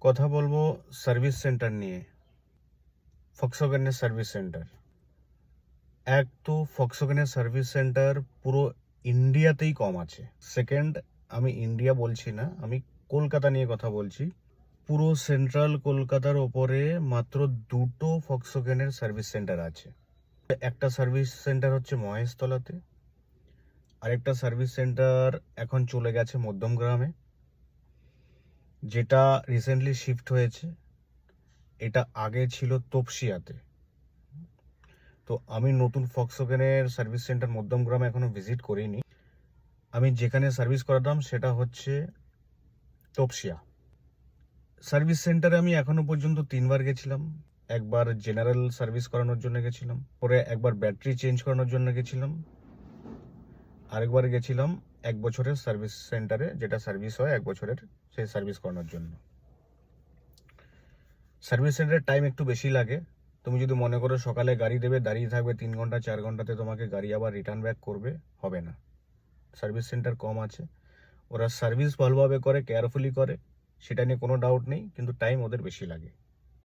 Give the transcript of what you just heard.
কথা বলবো service centre নিয়ে। ফক্সওয়াগনের সার্ভিস সেন্টার, এক তো ফক্সওয়াগনের সার্ভিস সেন্টার পুরো ইন্ডিয়াতেই কম আছে। সেকেন্ড, আমি ইন্ডিয়া বলছি না, আমি কলকাতা নিয়ে কথা বলছি। পুরো সেন্ট্রাল কলকাতার ওপরে মাত্র দুটো ফক্সওয়াগনের সার্ভিস সেন্টার আছে। একটা সার্ভিস সেন্টার হচ্ছে মহেশতলাতে, আরেকটা সার্ভিস সেন্টার এখন চলে গেছে মধ্যমগ্রামে, যেটা রিসেন্টলি শিফট হয়েছে। এটা আগে ছিল তপসিয়াতে। তো আমি নতুন ফক্সওয়াগনের সার্ভিস সেন্টার মধ্যমগ্রামে এখনো ভিজিট করিনি। আমি যেখানে সার্ভিস করাতাম সেটা হচ্ছে তপসিয়া। সার্ভিস সেন্টারে আমি এখনো পর্যন্ত 3বার গেছিলাম। একবার জেনারেল সার্ভিস করানোর জন্য গেছিলাম, পরে একবার ব্যাটারি চেঞ্জ করানোর জন্য গেছিলাম, আরেকবার গেছিলাম 1 বছরের সার্ভিস সেন্টারে, যেটা সার্ভিস হয় 1 বছরের, সেই সার্ভিস করানোর জন্য। সার্ভিস সেন্টারের টাইম একটু বেশি লাগে। তুমি যদি মনে করো সকালে গাড়ি দেবে, দাঁড়িয়ে থাকবে 3 ঘন্টা 4 ঘন্টাতে, তোমাকে গাড়ি আবার রিটার্ন ব্যাক করবে, হবে না। সার্ভিস সেন্টার কম আছে। ওরা সার্ভিস ভালোভাবে করে, কেয়ারফুলি করে, সেটা নিয়ে কোনো ডাউট নেই, কিন্তু টাইম ওদের বেশি লাগে।